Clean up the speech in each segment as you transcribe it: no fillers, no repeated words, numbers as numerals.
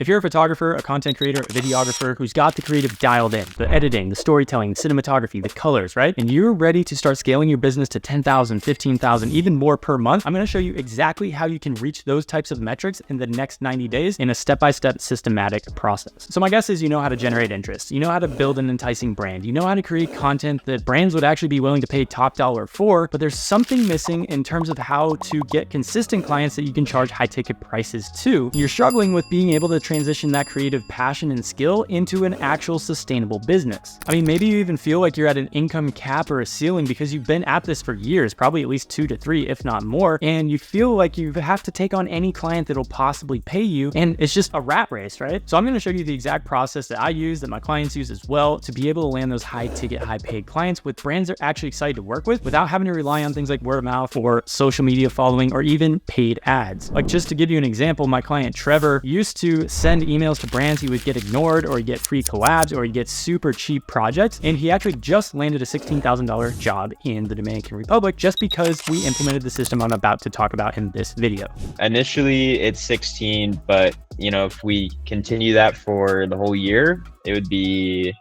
If you're a photographer, a content creator, a videographer who's got the creative dialed in, the editing, the storytelling, the cinematography, the colors, right? And you're ready to start scaling your business to 10,000, 15,000, even more per month, I'm going to show you exactly how you can reach those types of metrics in the next 90 days in a step-by-step systematic process. So my guess is you know how to generate interest. You know how to build an enticing brand. You know how to create content that brands would actually be willing to pay top dollar for, but there's something missing in terms of how to get consistent clients that you can charge high ticket prices to. You're struggling with being able to transition that creative passion and skill into an actual sustainable business. I mean, maybe you even feel like you're at an income cap or a ceiling because you've been at this for years, probably at least 2 to 3, if not more, and you feel like you have to take on any client that'll possibly pay you, and it's just a rat race, right? So I'm going to show you the exact process that I use, that my clients use as well, to be able to land those high ticket, high paid clients with brands they're actually excited to work with without having to rely on things like word of mouth or social media following or even paid ads. Like, just to give you an example, my client Trevor used to send emails to brands. He would get ignored, or he'd get free collabs, or he'd get super cheap projects. And he actually just landed a $16,000 job in the Dominican Republic just because we implemented the system I'm about to talk about in this video. Initially it's 16, but if we continue that for the whole year, it would be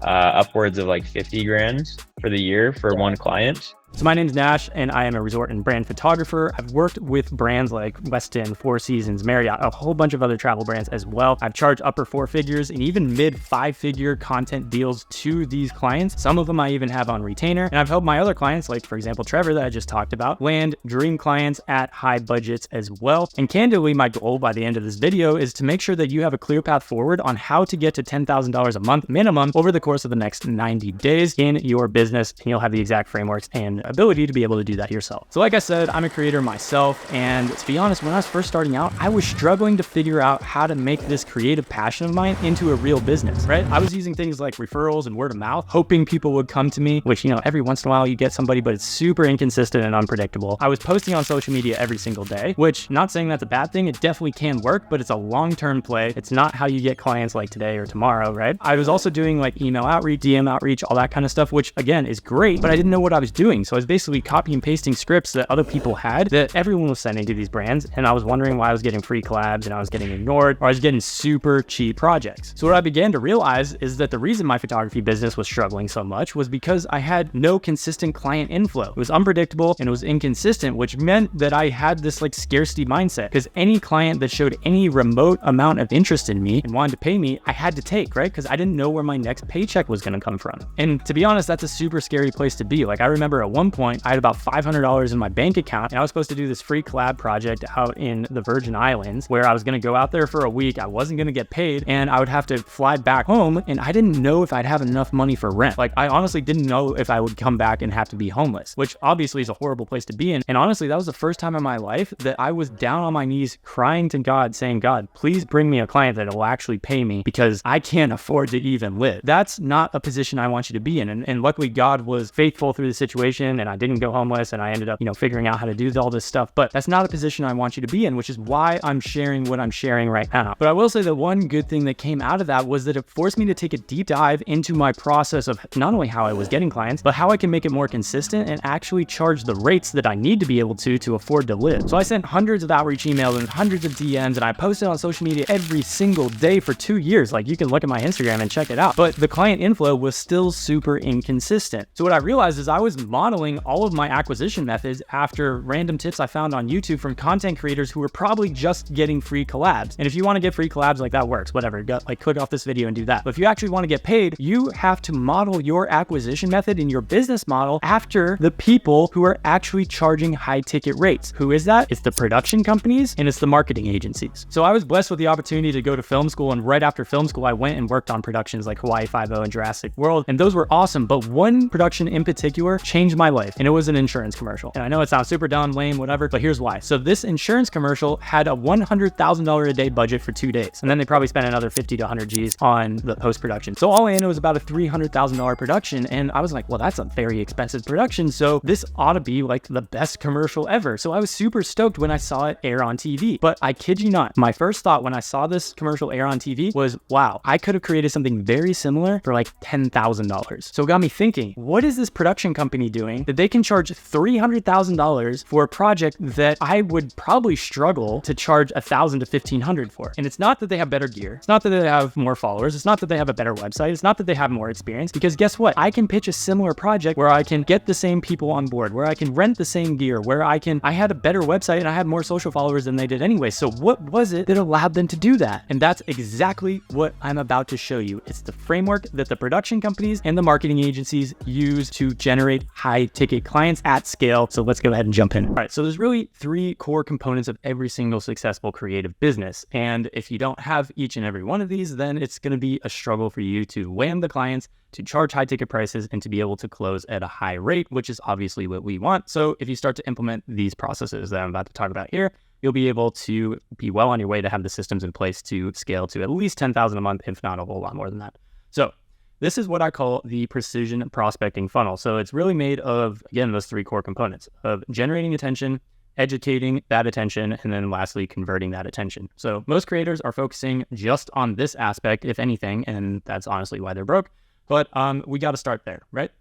upwards of like 50 grand for the year for one client. So my name's Nash, and I am a resort and brand photographer. I've worked with brands like Westin, Four Seasons, Marriott, a whole bunch of other travel brands as well. I've charged upper 4 figures and even mid 5-figure content deals to these clients. Some of them I even have on retainer. And I've helped my other clients, like for example, Trevor that I just talked about, land dream clients at high budgets as well. And candidly, my goal by the end of this video is to make sure that you have a clear path forward on how to get to $10,000 a month minimum over the course of the next 90 days in your business. And you'll have the exact frameworks and ability to be able to do that yourself. So like I said, I'm a creator myself, and to be honest, when I was first starting out, I was struggling to figure out how to make this creative passion of mine into a real business, right? I was using things like referrals and word of mouth, hoping people would come to me, which, every once in a while you get somebody, but it's super inconsistent and unpredictable. I was posting on social media every single day, which, not saying that's a bad thing, it definitely can work, but it's a long-term play. It's not how you get clients like today or tomorrow, right? I was also doing like email outreach, DM outreach, all that kind of stuff, which again is great, but I didn't know what I was doing. So I was basically copy and pasting scripts that other people had that everyone was sending to these brands, and I was wondering why I was getting free collabs and I was getting ignored, or I was getting super cheap projects. So what I began to realize is that the reason my photography business was struggling so much was because I had no consistent client inflow. It was unpredictable and it was inconsistent, which meant that I had this like scarcity mindset, because any client that showed any remote amount of interest in me and wanted to pay me, I had to take, right? Because I didn't know where my next paycheck was going to come from. And to be honest, that's a super scary place to be. Like, I remember at one point I had about $500 in my bank account, and I was supposed to do this free collab project out in the Virgin Islands where I was going to go out there for a week. I wasn't going to get paid, and I would have to fly back home, and I didn't know if I'd have enough money for rent. Like, I honestly didn't know if I would come back and have to be homeless, which obviously is a horrible place to be in. And honestly, that was the first time in my life that I was down on my knees crying to God, saying, God, please bring me a client that will actually pay me, because I can't afford to even live. That's not a position I want you to be in. And luckily God was faithful through the situation, and I didn't go homeless, and I ended up, figuring out how to do all this stuff. But that's not a position I want you to be in, which is why I'm sharing what I'm sharing right now. But I will say that one good thing that came out of that was that it forced me to take a deep dive into my process of not only how I was getting clients, but how I can make it more consistent and actually charge the rates that I need to be able to afford to live. So I sent hundreds of outreach emails and hundreds of DMs, and I posted on social media every single day for 2 years. Like, you can look at my Instagram and check it out. But the client inflow was still super inconsistent. So what I realized is I was modeling all of my acquisition methods after random tips I found on YouTube from content creators who were probably just getting free collabs. And if you want to get free collabs, like, that works, whatever, click off this video and do that. But if you actually want to get paid, you have to model your acquisition method and your business model after the people who are actually charging high ticket rates. Who is that? It's the production companies and it's the marketing agencies. So I was blessed with the opportunity to go to film school, and right after film school, I went and worked on productions like Hawaii Five-0 and Jurassic World, and those were awesome. But one production in particular changed my life, and it was an insurance commercial. And I know it sounds super dumb, lame, whatever, but here's why. So this insurance commercial had a $100,000 a day budget for 2 days, and then they probably spent another 50 to 100 G's on the post-production. So all in, it was about a $300,000 production, and I was like, well, that's a very expensive production, so this ought to be like the best commercial ever. So I was super stoked when I saw it air on TV. But I kid you not, my first thought when I saw this commercial air on TV was, wow, I could have created something very similar for like $10,000. So it got me thinking, me, what is this production company doing that they can charge $300,000 for a project that I would probably struggle to charge $1,000 to $1,500 for? And it's not that they have better gear. It's not that they have more followers. It's not that they have a better website. It's not that they have more experience, because guess what? I can pitch a similar project where I can get the same people on board, where I can rent the same gear, where I had a better website and I had more social followers than they did anyway. So what was it that allowed them to do that? And that's exactly what I'm about to show you. It's the framework that the production companies and the marketing agencies use to generate high ticket clients at scale. So let's go ahead and jump in. All right, so there's really three core components of every single successful creative business. And if you don't have each and every one of these, then it's going to be a struggle for you to land the clients, to charge high ticket prices, and to be able to close at a high rate, which is obviously what we want. So if you start to implement these processes that I'm about to talk about here, you'll be able to be well on your way to have the systems in place to scale to at least 10,000 a month, if not a whole lot more than that. So this is what I call the precision prospecting funnel. So it's really made of, again, those three core components of generating attention, educating that attention, and then lastly, converting that attention. So most creators are focusing just on this aspect, if anything, and that's honestly why they're broke. But we got to start there, right?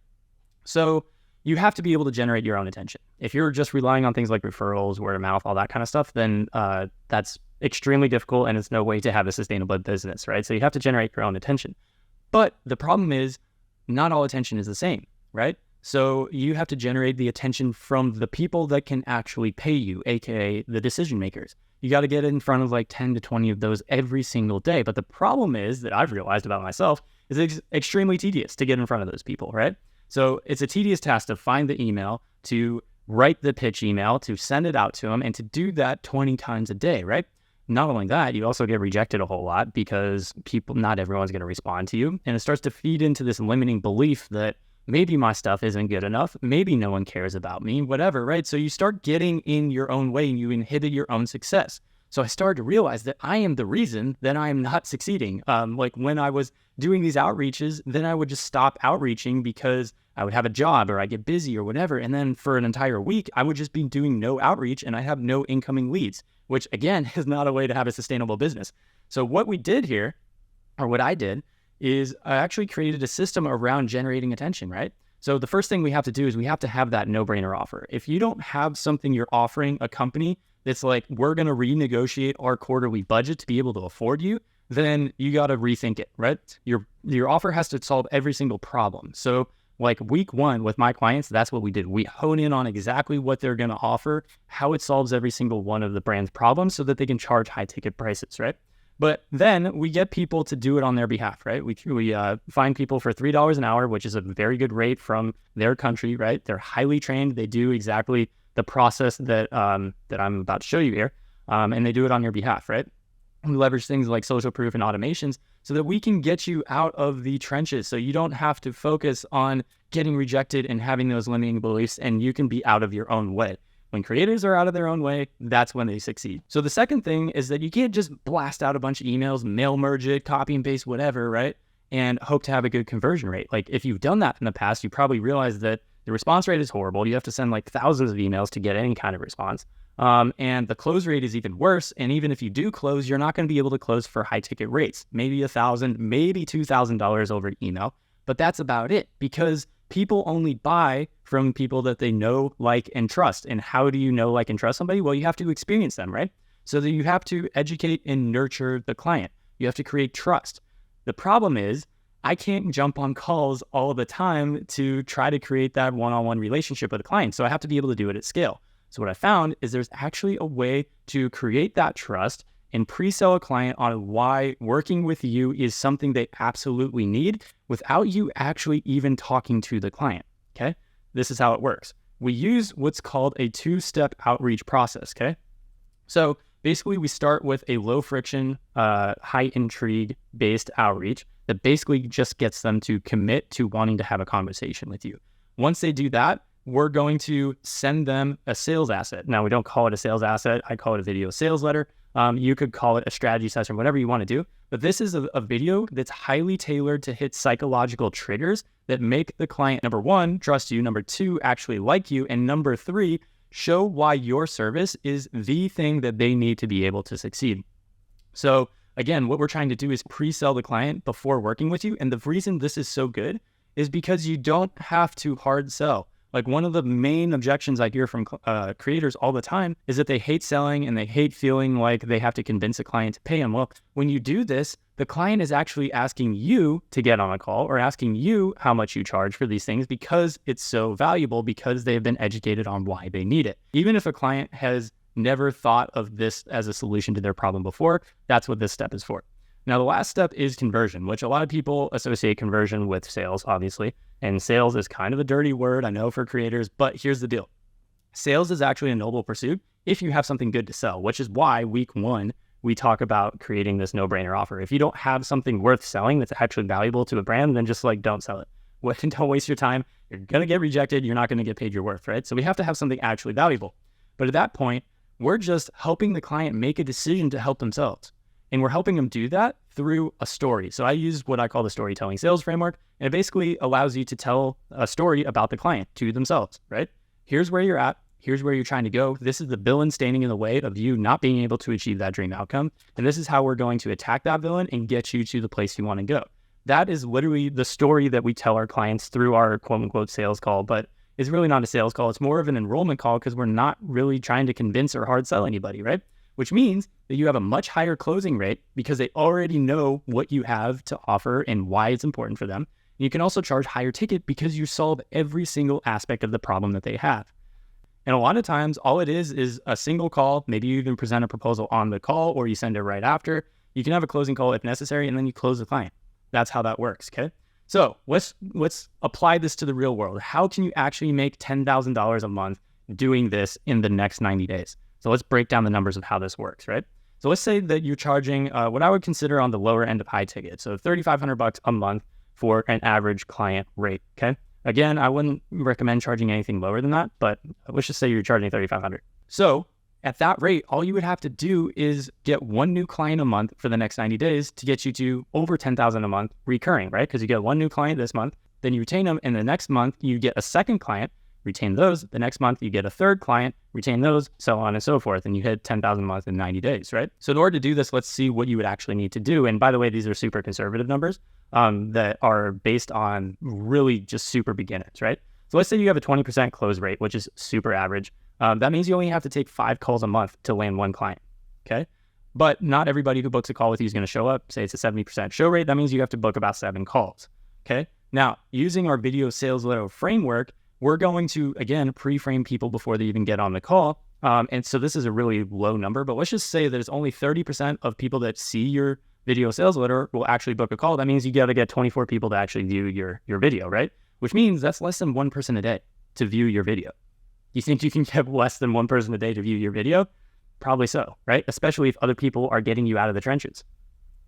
So you have to be able to generate your own attention. If you're just relying on things like referrals, word of mouth, all that kind of stuff, then that's extremely difficult and it's no way to have a sustainable business, right? So you have to generate your own attention. But the problem is not all attention is the same, right? So you have to generate the attention from the people that can actually pay you, aka the decision makers. You got to get in front of like 10 to 20 of those every single day. But the problem is that I've realized about myself is it's extremely tedious to get in front of those people, right? So it's a tedious task to find the email, to write the pitch email, to send it out to them, and to do that 20 times a day, right? Not only that, you also get rejected a whole lot because not everyone's going to respond to you. And it starts to feed into this limiting belief that maybe my stuff isn't good enough. Maybe no one cares about me, whatever, right? So you start getting in your own way and you inhibit your own success. So I started to realize that I am the reason that I am not succeeding. Like when I was doing these outreaches, then I would just stop outreaching because I would have a job or I get busy or whatever. And then for an entire week, I would just be doing no outreach and I have no incoming leads, which again is not a way to have a sustainable business. So what we did here, or what I did, is I actually created a system around generating attention, right? So the first thing we have to do is we have to have that no-brainer offer. If you don't have something you're offering a company that's like, we're going to renegotiate our quarterly budget to be able to afford you, then you got to rethink it, right? Your offer has to solve every single problem. So like week one with my clients, that's what we did. We hone in on exactly what they're going to offer, how it solves every single one of the brand's problems so that they can charge high ticket prices, right? But then we get people to do it on their behalf, right? We find people for $3 an hour, which is a very good rate from their country, right? They're highly trained. They do exactly the process that I'm about to show you here, and they do it on your behalf, right? We leverage things like social proof and automations so that we can get you out of the trenches, so you don't have to focus on getting rejected and having those limiting beliefs, and you can be out of your own way. When creators are out of their own way, that's when they succeed. So the second thing is that you can't just blast out a bunch of emails, mail merge it, copy and paste, whatever, right? And hope to have a good conversion rate. Like if you've done that in the past, you probably realize that the response rate is horrible. You have to send like thousands of emails to get any kind of response. And the close rate is even worse. And even if you do close, you're not going to be able to close for high ticket rates, maybe $1,000, maybe $2,000 over email. But that's about it, because people only buy from people that they know, like, and trust. And how do you know, like, and trust somebody? Well, you have to experience them, right? So that you have to educate and nurture the client. You have to create trust. The problem is I can't jump on calls all of the time to try to create that one-on-one relationship with a client. So I have to be able to do it at scale. So what I found is there's actually a way to create that trust and pre-sell a client on why working with you is something they absolutely need without you actually even talking to the client, okay? This is how it works. We use what's called a two-step outreach process, okay? So basically we start with a low friction, high intrigue based outreach that basically just gets them to commit to wanting to have a conversation with you. Once they do that, we're going to send them a sales asset. Now, we don't call it a sales asset. I call it a video sales letter. You could call it a strategy session, whatever you want to do. But this is a video that's highly tailored to hit psychological triggers that make the client, number one, trust you, number two, actually like you, and number three, show why your service is the thing that they need to be able to succeed. So again, what we're trying to do is pre-sell the client before working with you. And the reason this is so good is because you don't have to hard sell. Like one of the main objections I hear from creators all the time is that they hate selling and they hate feeling like they have to convince a client to pay them. Well, when you do this, the client is actually asking you to get on a call or asking you how much you charge for these things because it's so valuable, because they've been educated on why they need it. Even if a client has never thought of this as a solution to their problem before, that's what this step is for. Now, the last step is conversion, which a lot of people associate conversion with sales, obviously. And sales is kind of a dirty word, I know, for creators, but here's the deal. Sales is actually a noble pursuit if you have something good to sell, which is why week 1, we talk about creating this no-brainer offer. If you don't have something worth selling that's actually valuable to a brand, then just like don't sell it. Don't waste your time. You're going to get rejected. You're not going to get paid your worth, right? So we have to have something actually valuable. But at that point, we're just helping the client make a decision to help themselves. And we're helping them do that through a story. So I use what I call the storytelling sales framework, and it basically allows you to tell a story about the client to themselves, right? Here's where you're at. Here's where you're trying to go. This is the villain standing in the way of you not being able to achieve that dream outcome. And this is how we're going to attack that villain and get you to the place you want to go. That is literally the story that we tell our clients through our quote unquote sales call, but it's really not a sales call. It's more of an enrollment call because we're not really trying to convince or hard sell anybody, right? Which means that you have a much higher closing rate because they already know what you have to offer and why it's important for them. And you can also charge higher ticket because you solve every single aspect of the problem that they have. And a lot of times, all it is a single call. Maybe you even present a proposal on the call or you send it right after. You can have a closing call if necessary, and then you close the client. That's how that works, okay? So let's apply this to the real world. How can you actually make $10,000 a month doing this in the next 90 days? So let's break down the numbers of how this works, right? So let's say that you're charging what I would consider on the lower end of high ticket. So $3,500 a month for an average client rate, okay? Again, I wouldn't recommend charging anything lower than that, but let's just say you're charging $3,500. So at that rate, all you would have to do is get one new client a month for the next 90 days to get you to over $10,000 a month recurring, right? Because you get one new client this month, then you retain them, and the next month you get a second client, retain those. The next month you get a third client, retain those, so on and so forth, and you hit 10,000 a month in 90 days, right? So in order to do this, let's see what you would actually need to do. And by the way, these are super conservative numbers that are based on really just super beginners, right? So let's say you have a 20% close rate, which is super average. That means you only have to take 5 calls a month to land one client, okay? But not everybody who books a call with you is going to show up. Say it's a 70% show rate. That means you have to book about 7 calls, okay? Now, using our video sales letter framework, we're going to, again, pre-frame people before they even get on the call. And so this is a really low number, but let's just say that it's only 30% of people that see your video sales letter will actually book a call. That means you got to get 24 people to actually view your video, right? Which means that's less than 1 person a day to view your video. You think you can get less than 1 person a day to view your video? Probably so, right? Especially if other people are getting you out of the trenches,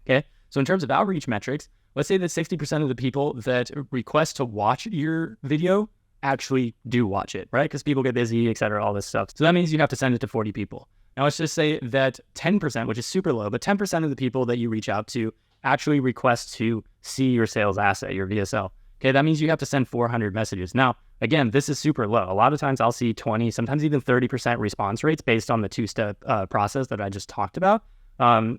okay? So in terms of outreach metrics, let's say that 60% of the people that request to watch your video actually do watch it, right? Because people get busy, et cetera, all this stuff. So that means you have to send it to 40 people. Now let's just say that 10%, which is super low, but 10% of the people that you reach out to actually request to see your sales asset, your VSL. Okay, that means you have to send 400 messages. Now, again, this is super low. A lot of times I'll see 20, sometimes even 30% response rates based on the 2-step process that I just talked about.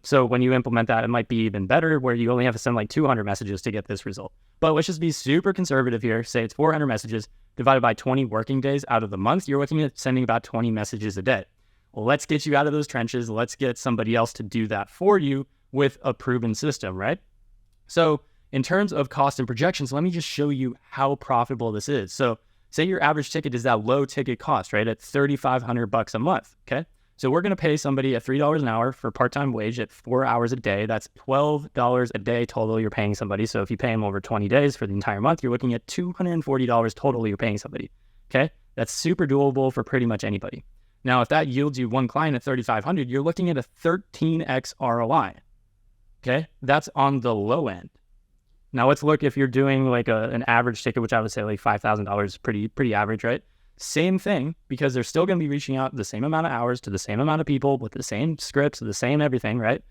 So when you implement that, it might be even better where you only have to send like 200 messages to get this result. But let's just be super conservative here. Say it's 400 messages divided by 20 working days out of the month. You're looking at sending about 20 messages a day. Well, let's get you out of those trenches. Let's get somebody else to do that for you with a proven system, right? So in terms of cost and projections, let me just show you how profitable this is. So say your average ticket is that low ticket cost, right? At $3,500 a month, okay? So we're going to pay somebody at $3 an hour for part-time wage at 4 hours a day. That's $12 a day total you're paying somebody. So if you pay them over 20 days for the entire month, you're looking at $240 total you're paying somebody, okay? That's super doable for pretty much anybody. Now, if that yields you one client at $3,500, you're looking at a 13x ROI, okay? That's on the low end. Now let's look if you're doing like an average ticket, which I would say like $5,000, pretty average, right? Same thing, because they're still going to be reaching out the same amount of hours to the same amount of people with the same scripts, the same everything, right?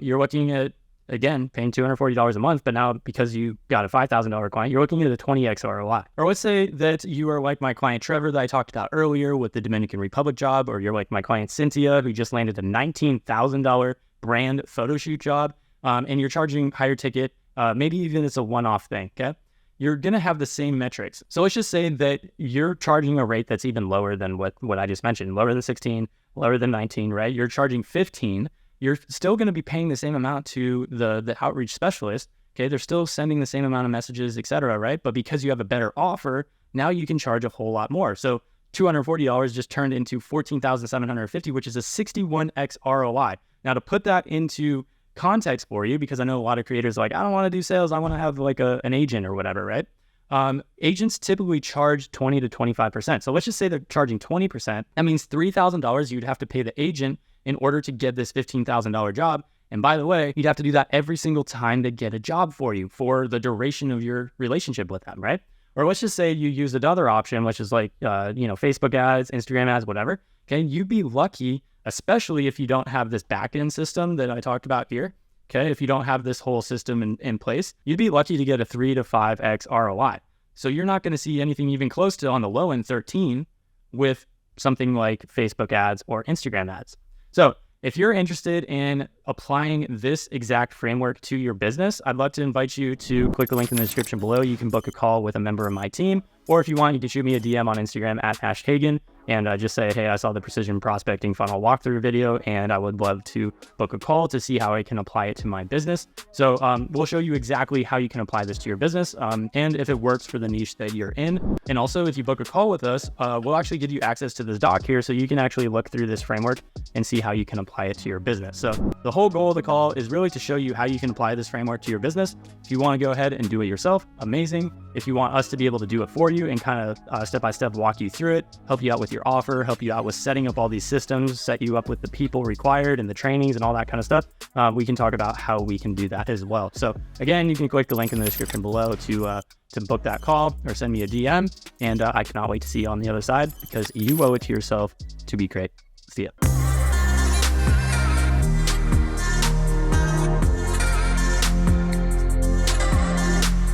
You're looking at, again, paying $240 a month, but now because you got a $5,000 client, you're looking at a 20x ROI. Or let's say that you are like my client Trevor that I talked about earlier with the Dominican Republic job, or you're like my client Cynthia who just landed a $19,000 brand photo shoot job, and you're charging higher ticket. Maybe even it's a one-off thing, okay? you're going to have the same metrics. So let's just say that you're charging a rate that's even lower than what I just mentioned, lower than 16, lower than 19, right? You're charging 15. You're still going to be paying the same amount to the outreach specialist. Okay, they're still sending the same amount of messages, et cetera, right? But because you have a better offer, now you can charge a whole lot more. So $240 just turned into $14,750, which is a 61x ROI. Now, to put that into context for you, because I know a lot of creators are like, I don't want to do sales, I want to have like an agent or whatever, right? Agents typically charge 20 to 25%. So let's just say they're charging 20%. That means $3,000 you'd have to pay the agent in order to get this $15,000 job. And by the way, you'd have to do that every single time they get a job for you for the duration of your relationship with them, right? Or let's just say you use another option, which is like, Facebook ads, Instagram ads, whatever. Okay, you'd be lucky, especially if you don't have this back-end system that I talked about here. Okay, if you don't have this whole system in place, you'd be lucky to get a 3 to 5x ROI. So you're not going to see anything even close to, on the low end, 13 with something like Facebook ads or Instagram ads. So if you're interested in applying this exact framework to your business, I'd love to invite you to click the link in the description below. You can book a call with a member of my team, or if you want, you can shoot me a DM on Instagram at @Hagen and just say, hey, I saw the precision prospecting funnel walkthrough video and I would love to book a call to see how I can apply it to my business. So we'll show you exactly how you can apply this to your business and if it works for the niche that you're in. And also, if you book a call with us, we'll actually give you access to this doc here so you can actually look through this framework and see how you can apply it to your business. So the whole goal of the call is really to show you how you can apply this framework to your business. If you want to go ahead and do it yourself, amazing. If you want us to be able to do it for you and kind of step-by-step walk you through it, help you out with your offer, help you out with setting up all these systems, set you up with the people required and the trainings and all that kind of stuff, we can talk about how we can do that as well. So again, you can click the link in the description below to book that call or send me a DM. And I cannot wait to see you on the other side because you owe it to yourself to be great. See ya.